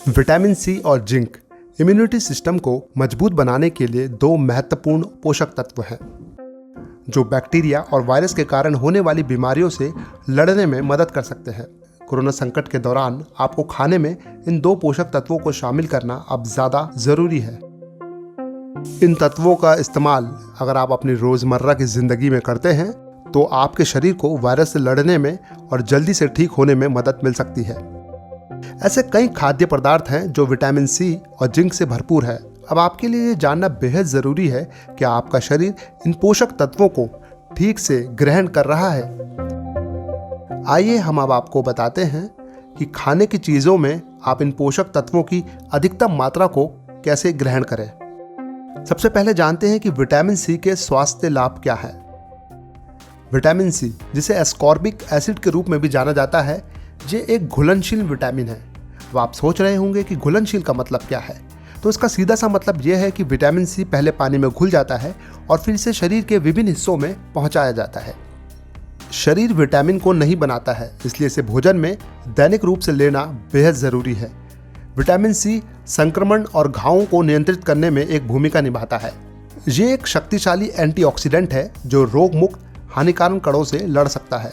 Vitamin C और zinc immunity system को मजबूत बनाने के लिए दो महत्वपूर्ण पोषक तत्व हैं जो बैक्टीरिया और वायरस के कारण होने वाली बीमारियों से लड़ने में मदद कर सकते हैं। कोरोना संकट के दौरान आपको खाने में इन दो पोषक तत्वों को शामिल करना अब ज़्यादा ज़रूरी है। इन तत्वों का इस्तेमाल अगर आप अपनी रोज़मर्रा की ज़िंदगी में करते हैं तो आपके शरीर को वायरस से लड़ने में और जल्दी से ठीक होने में मदद मिल सकती है। ऐसे कई खाद्य पदार्थ हैं जो विटामिन सी और जिंक से भरपूर है। अब आपके लिए ये जानना बेहद ज़रूरी है कि आपका शरीर इन पोषक तत्वों को ठीक से ग्रहण कर रहा है। आइए हम अब आपको बताते हैं कि खाने की चीज़ों में आप इन पोषक तत्वों की अधिकतम मात्रा को कैसे ग्रहण करें। सबसे पहले जानते हैं कि विटामिन सी के स्वास्थ्य लाभ क्या है। विटामिन सी, जिसे एस्कॉर्बिक एसिड के रूप में भी जाना जाता है, ये एक घुलनशील विटामिन है। अब आप सोच रहे होंगे कि घुलनशील का मतलब क्या है, तो इसका सीधा सा मतलब यह है कि विटामिन सी पहले पानी में घुल जाता है और फिर इसे शरीर के विभिन्न हिस्सों में पहुंचाया जाता है। शरीर विटामिन को नहीं बनाता है, इसलिए इसे भोजन में दैनिक रूप से लेना बेहद ज़रूरी है। विटामिन सी संक्रमण और घावों को नियंत्रित करने में एक भूमिका निभाता है। ये एक शक्तिशाली एंटीऑक्सीडेंट है जो रोग मुक्त हानिकारक कणों से लड़ सकता है।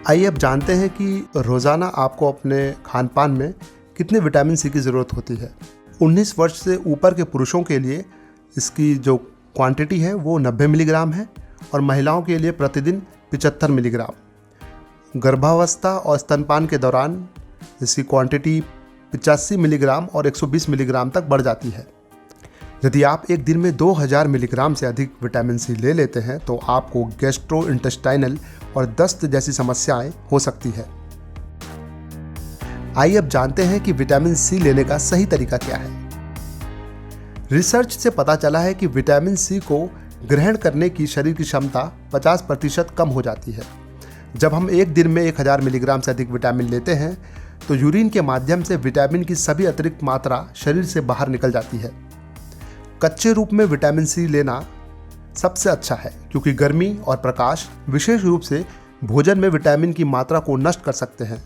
आइए अब जानते हैं कि रोज़ाना आपको अपने खान पान में कितने विटामिन सी की ज़रूरत होती है। 19 वर्ष से ऊपर के पुरुषों के लिए इसकी जो क्वांटिटी है वो 90 मिलीग्राम है और महिलाओं के लिए प्रतिदिन 75 मिलीग्राम। गर्भावस्था और स्तनपान के दौरान इसकी क्वांटिटी 85 मिलीग्राम और 120 मिलीग्राम तक बढ़ जाती है। यदि आप एक दिन में 2000 मिलीग्राम से अधिक विटामिन सी ले लेते हैं तो आपको गैस्ट्रोइंटेस्टाइनल और दस्त जैसी समस्याएं हो सकती है। आइए अब जानते हैं कि विटामिन सी लेने का सही तरीका क्या है। रिसर्च से पता चला है कि विटामिन सी को ग्रहण करने की शरीर की क्षमता 50% कम हो जाती है। जब हम एक दिन में 1000 मिलीग्राम से अधिक विटामिन लेते हैं तो यूरिन के माध्यम से विटामिन की सभी अतिरिक्त मात्रा शरीर से बाहर निकल जाती है। कच्चे रूप में विटामिन सी लेना सबसे अच्छा है क्योंकि गर्मी और प्रकाश विशेष रूप से भोजन में विटामिन की मात्रा को नष्ट कर सकते हैं।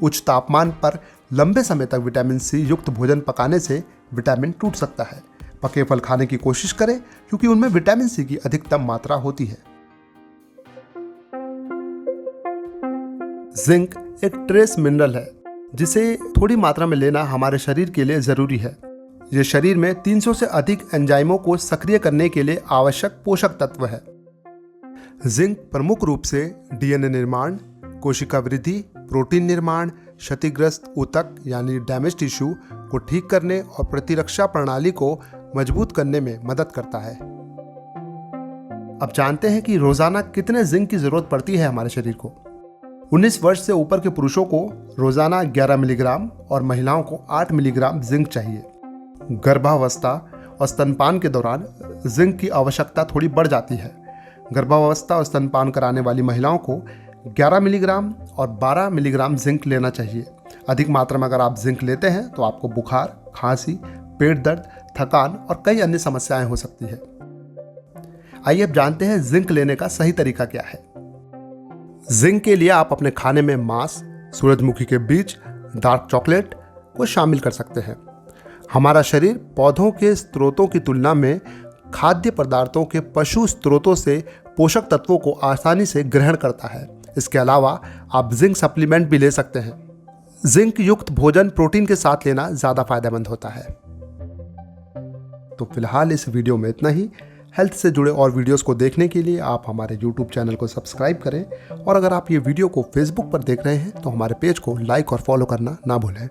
उच्च तापमान पर लंबे समय तक विटामिन सी युक्त भोजन पकाने से विटामिन टूट सकता है। पके फल खाने की कोशिश करें क्योंकि उनमें विटामिन सी की अधिकतम मात्रा होती है। जिंक एक ट्रेस मिनरल है जिसे थोड़ी मात्रा में लेना हमारे शरीर के लिए ज़रूरी है। ये शरीर में 300 से अधिक एंजाइमों को सक्रिय करने के लिए आवश्यक पोषक तत्व है। जिंक प्रमुख रूप से डीएनए निर्माण, कोशिका वृद्धि, प्रोटीन निर्माण, क्षतिग्रस्त ऊतक यानी डैमेज टिश्यू को ठीक करने और प्रतिरक्षा प्रणाली को मजबूत करने में मदद करता है। अब जानते हैं कि रोजाना कितने जिंक की जरूरत पड़ती है हमारे शरीर को। 19 वर्ष से ऊपर के पुरुषों को रोजाना 11 मिलीग्राम और महिलाओं को 8 मिलीग्राम जिंक चाहिए। गर्भावस्था और स्तनपान के दौरान जिंक की आवश्यकता थोड़ी बढ़ जाती है। गर्भावस्था और स्तनपान कराने वाली महिलाओं को 11 मिलीग्राम और 12 मिलीग्राम जिंक लेना चाहिए। अधिक मात्रा में अगर आप जिंक लेते हैं तो आपको बुखार, खांसी, पेट दर्द, थकान और कई अन्य समस्याएं हो सकती है। आइए अब जानते हैं जिंक लेने का सही तरीका क्या है। जिंक के लिए आप अपने खाने में मांस, सूरजमुखी के बीज, डार्क चॉकलेट को शामिल कर सकते हैं। हमारा शरीर पौधों के स्रोतों की तुलना में खाद्य पदार्थों के पशु स्रोतों से पोषक तत्वों को आसानी से ग्रहण करता है। इसके अलावा आप जिंक सप्लीमेंट भी ले सकते हैं। जिंक युक्त भोजन प्रोटीन के साथ लेना ज़्यादा फायदेमंद होता है। तो फिलहाल इस वीडियो में इतना ही। हेल्थ से जुड़े और वीडियोस को देखने के लिए आप हमारे YouTube चैनल को सब्सक्राइब करें और अगर आप ये वीडियो को Facebook पर देख रहे हैं तो हमारे पेज को लाइक और फॉलो करना ना भूलें।